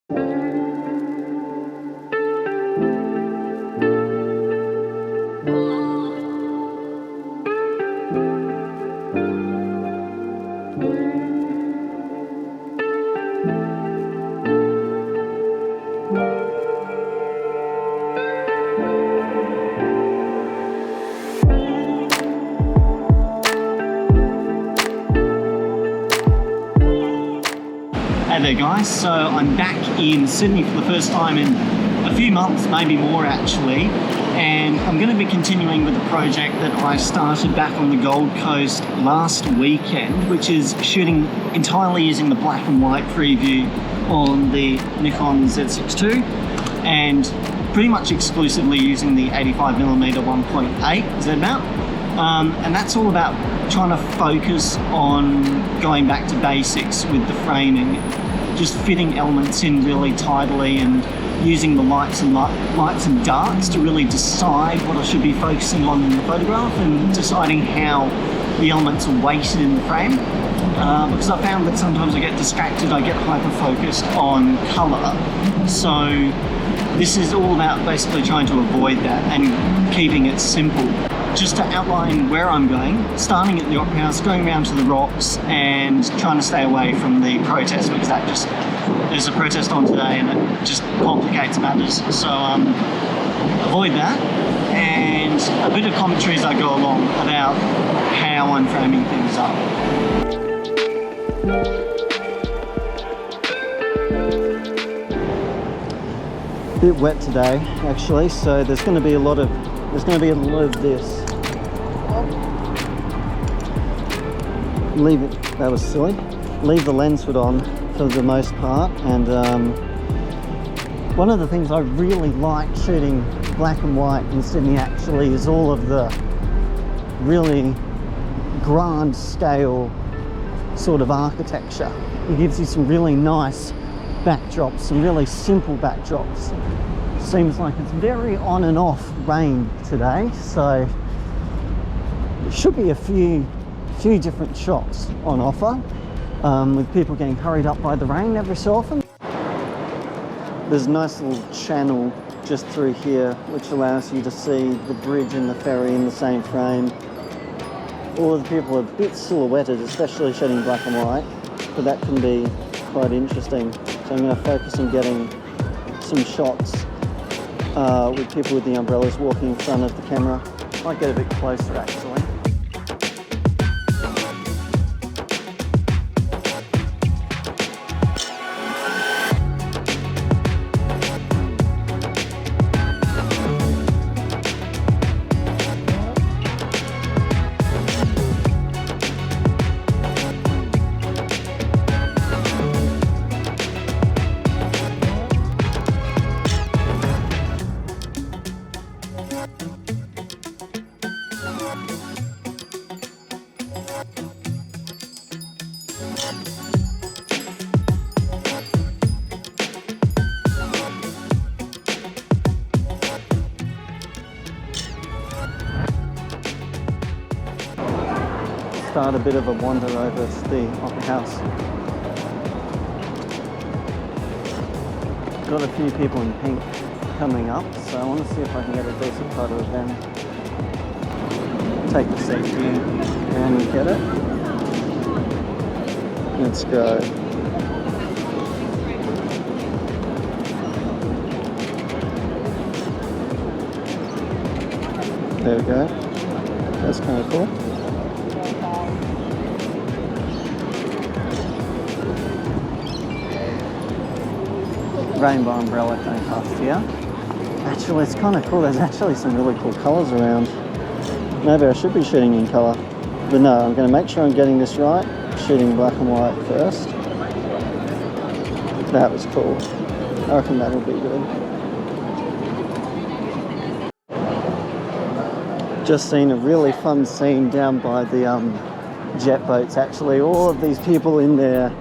Hey there guys, so I'm back in Sydney for the first time in a few months, maybe more actually, and I'm going to be continuing with the project that I started back on the Gold Coast last weekend, which is shooting entirely using the black and white preview on the Nikon Z6 II and pretty much exclusively using the 85mm 1.8 Z mount. And that's all about trying to focus on going back to basics with the framing, just fitting elements in really tidily and using the lights and darks to really decide what I should be focusing on in the photograph and deciding how the elements are weighted in the frame. Because I found that sometimes I get distracted, I get hyper-focused on colour. So this is all about basically trying to avoid that and keeping it simple. Just to outline where I'm going, starting at the Opera House, going around to the rocks and trying to stay away from the protest, because there's a protest on today and it just complicates matters. So avoid that, and a bit of commentary as I go along about how I'm framing things up. A bit wet today actually, so there's going to be a lot of this. Leave it, that was silly. Leave the lens hood on for the most part, and one of the things I really like shooting black and white in Sydney actually is all of the really grand scale sort of architecture. It gives you some really nice backdrops, some really simple backdrops. Seems like it's very on and off rain today, so there should be a few different shots on offer, with people getting hurried up by the rain every so often. There's a nice little channel just through here which allows you to see the bridge and the ferry in the same frame. All of the people are a bit silhouetted, especially shooting black and white, but that can be quite interesting. So I'm going to focus on getting some shots with people with the umbrellas walking in front of the camera. Might get a bit closer actually. Start a bit of a wander over to the Opera House. Got a few people in pink coming up, so I want to see if I can get a decent photo of them. Take the seat here and get it. Let's go. There we go. That's kind of cool. Rainbow umbrella coming past here. Actually, it's kind of cool. There's actually some really cool colours around. Maybe I should be shooting in colour. But no, I'm going to make sure I'm getting this right. Shooting black and white first. That was cool. I reckon that'll be good. Just seen a really fun scene down by the jet boats actually. All of these people in their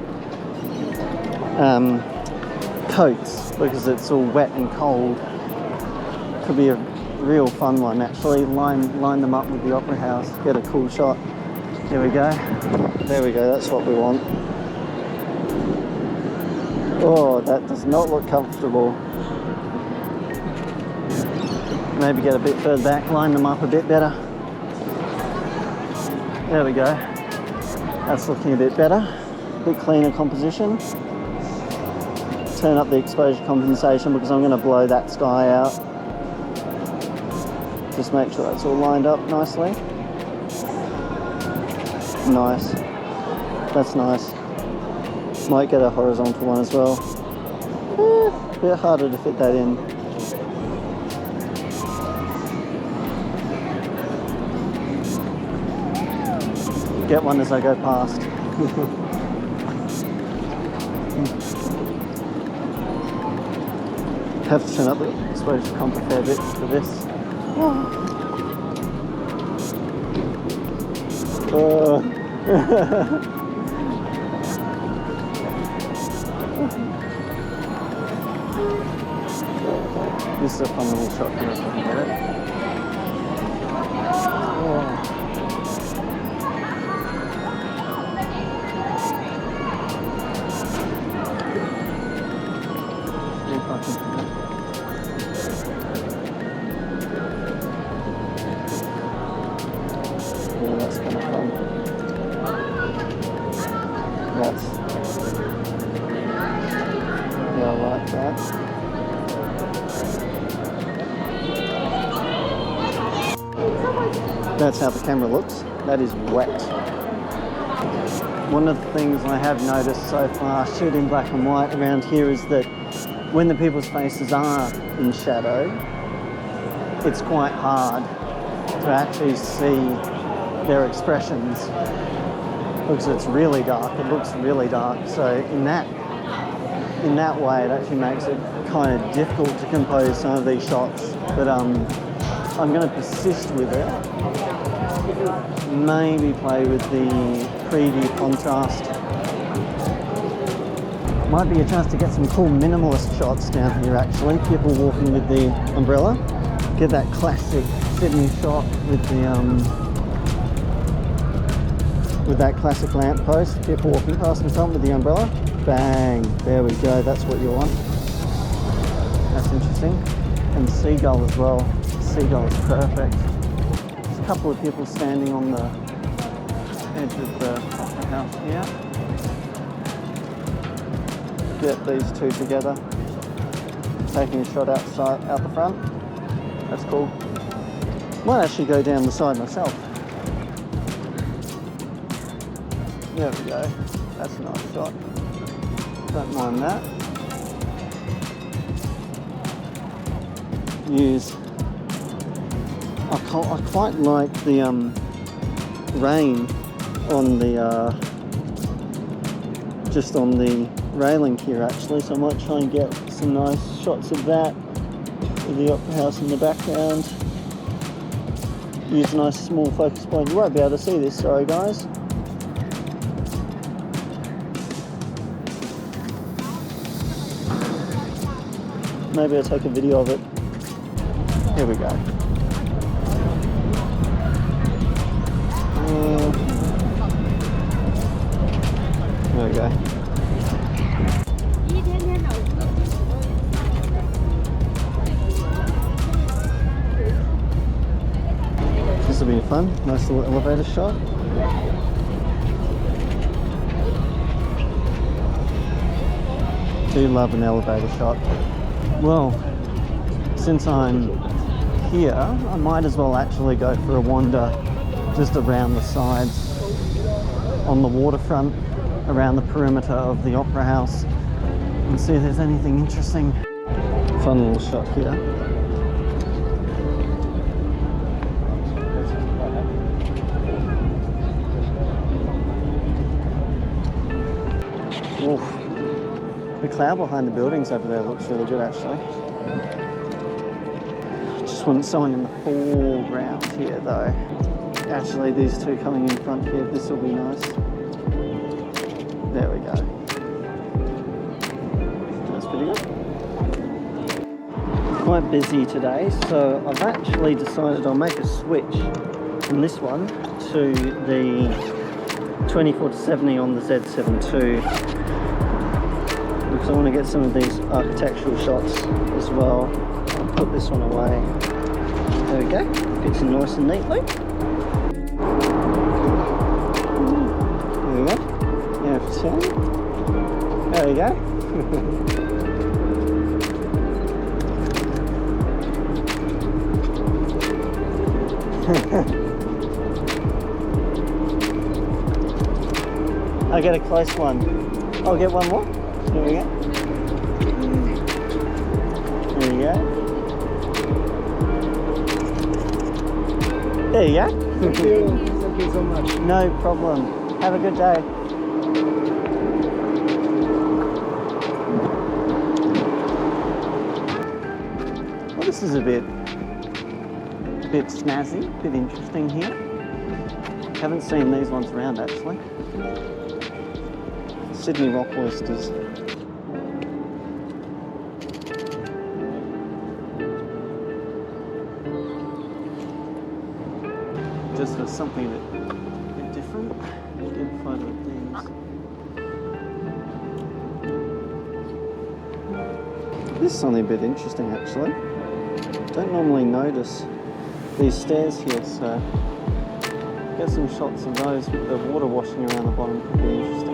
coats because it's all wet and cold. Could be a real fun one actually. Line them up with the Opera House, get a cool shot. Here we go. There we go, that's what we want. Oh, that does not look comfortable. Maybe get a bit further back, line them up a bit better. There we go. That's looking a bit better. A bit cleaner composition. Turn up the exposure compensation because I'm going to blow that sky out. Just make sure that's all lined up nicely. Nice. That's nice. Might get a horizontal one as well. A bit harder to fit that in. Get one as I go past. Have to turn up the exposure comp a fair bit for this. This is a fun little shot here if I can get it. Yeah, that's kind of fun. Yeah, I like that. That's how the camera looks. That is wet. One of the things I have noticed so far shooting black and white around here is that when the people's faces are in shadow, it's quite hard to actually see their expressions because it's really dark. It looks really dark. So in that way, it actually makes it kind of difficult to compose some of these shots. But I'm going to persist with it. Maybe play with the preview contrast. Might be a chance to get some cool minimalist shots down here actually. People walking with the umbrella. Get that classic Sydney shot with that classic lamppost. People walking past in front with the umbrella. Bang! There we go. That's what you want. That's interesting. And seagull as well. Seagull is perfect. There's a couple of people standing on the edge of the house here. Get these two together. Taking a shot out the front. That's cool. Might actually go down the side myself. There we go. That's a nice shot. Don't mind that. I quite like the rain on the just on the railing here actually, so I might try and get some nice shots of that with the opera house in the background. Use a nice small focus point. You won't be able to see this, sorry guys. Maybe I'll take a video of it. Here we go. There we go. This will be fun. Nice little elevator shot. Do love an elevator shot. Well, since I'm here, I might as well actually go for a wander just around the sides on the waterfront, around the perimeter of the opera house and see if there's anything interesting. Fun little shot here. Oof. The cloud behind the buildings over there looks really good actually. Just want someone in the foreground here though. Actually these two coming in front here, this will be nice. There we go. That's pretty good. Quite busy today, so I've actually decided I'll make a switch from this one to the 24-70 on the Z7 II. because I want to get some of these architectural shots as well. I'll put this one away. There we go, fits in nice and neatly. There we go. There we go. I'll get a close one. I'll get one more. There we go. There you go. There you go. Thank you. Thank you so much. No problem. Have a good day. Well, this is a bit snazzy, a bit interesting here. Haven't seen these ones around actually. Sydney rock oysters. Just for something a bit different. Good photo of these. This is something a bit interesting actually. Don't normally notice these stairs here, so get some shots of those with the water washing around the bottom could be interesting.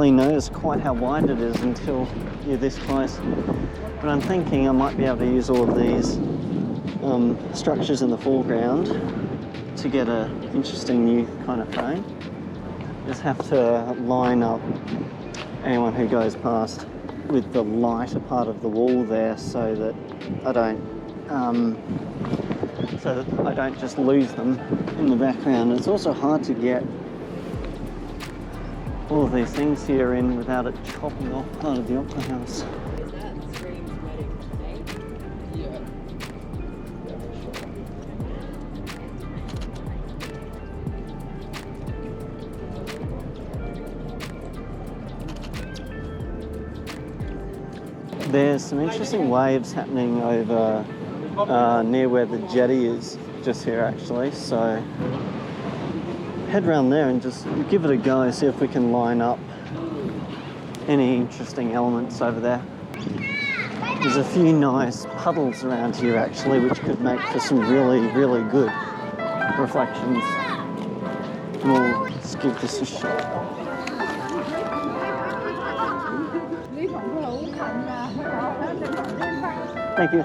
Notice quite how wide it is until you're this close, but I'm thinking I might be able to use all of these structures in the foreground to get an interesting new kind of frame. Just have to line up anyone who goes past with the lighter part of the wall there so that I don't just lose them in the background. It's also hard to get all of these things here in without it chopping off part of the opera house. Is that screen ready to make? Yeah. There's some interesting waves happening over near where the jetty is, just here actually, so head round there and just give it a go, see if we can line up any interesting elements over there. There's a few nice puddles around here actually, which could make for some really, really good reflections. We'll just give this a shot. Thank you.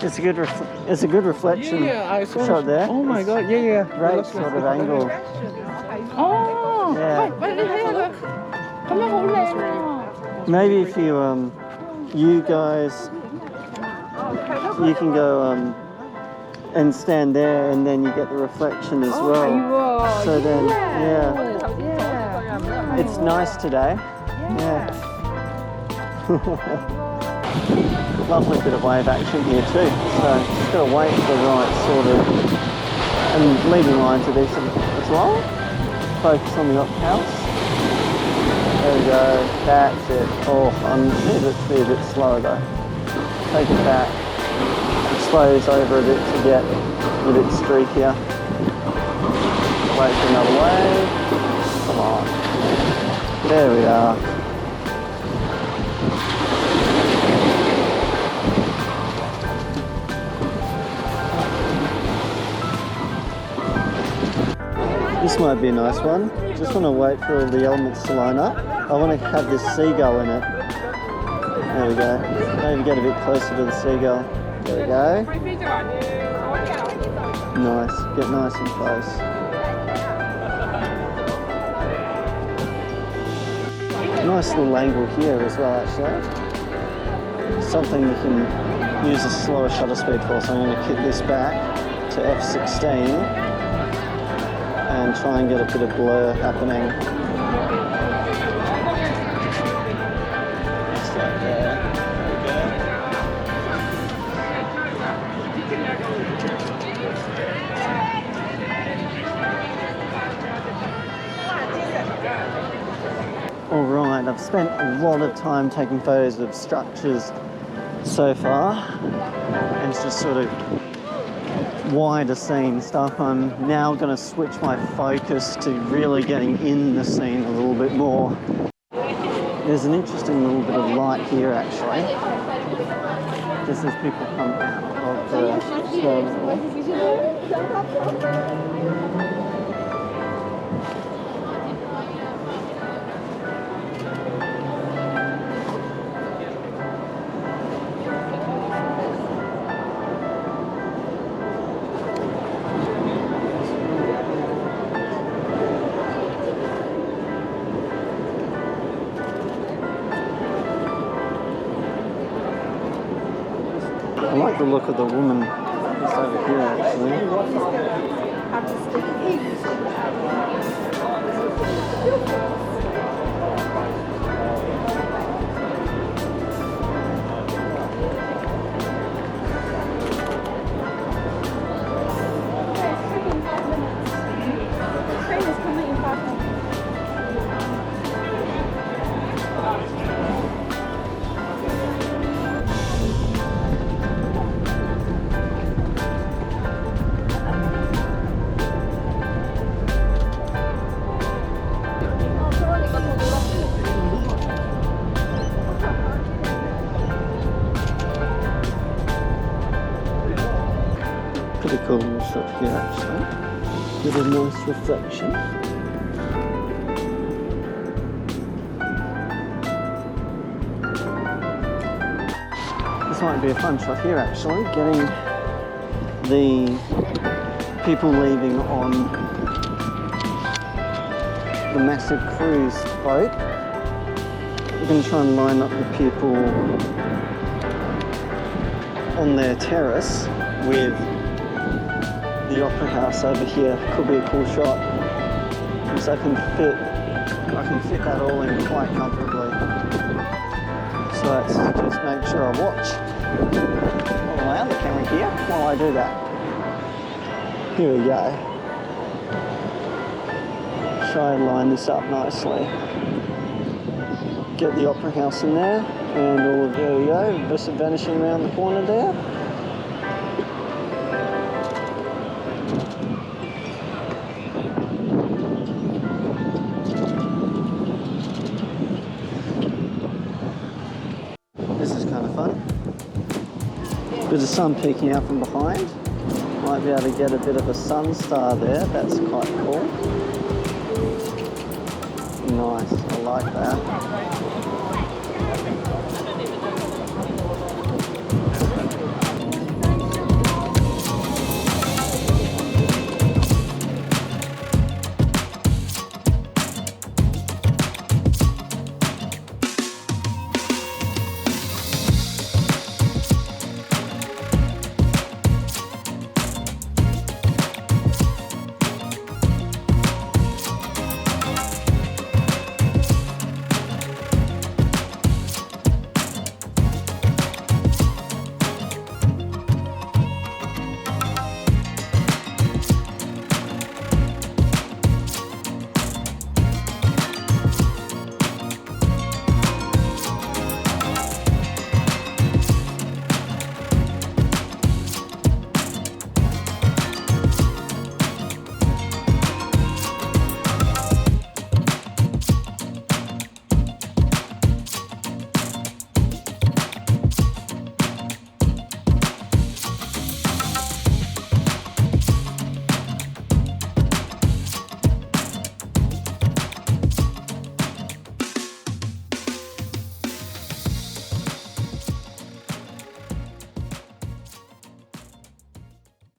It's a good reflection. Yeah, I saw shot there. Oh my god, yeah. Great sort of angle. Oh, Yeah. Maybe if you guys, you can go and stand there, and then you get the reflection as well. So then, yeah, it's nice today. Yeah. Lovely bit of wave action here too, so just got to wait for the right sort of, and leading lines are decent as well. Focus on the op house. There we go, that's it. Oh, I'm a bit slower though. Take it back, expose over a bit to get a bit streakier. Wait for another wave. Come on. There we are. This might be a nice one. Just want to wait for all the elements to line up. I want to have this seagull in it. There we go. Maybe get a bit closer to the seagull. There we go. Nice, get nice and close. Nice little angle here as well, actually. Something you can use a slower shutter speed for, so I'm going to kick this back to f16 and try and get a bit of blur happening. Just like there. Alright, I've spent a lot of time taking photos of structures so far, and it's just sort of wider scene stuff. I'm now going to switch my focus to really getting in the scene a little bit more. There's an interesting little bit of light here actually, just as people come out of the terminal. I like the look of the woman just over here actually. Pretty cool little shot here actually, with a nice reflection. This might be a fun shot here actually, getting the people leaving on the massive cruise boat. We're going to try and line up the people on their terrace with the opera house over here. Could be a cool shot, because I can fit that all in quite comfortably. So let's just make sure I watch all my other camera gear while I do that. Here we go. Try and line this up nicely. Get the opera house in there, and all of, there we go, just vanishing around the corner there. This is kind of fun. Bit of sun peeking out from behind. Might be able to get a bit of a sun star there. That's quite cool. Nice, I like that.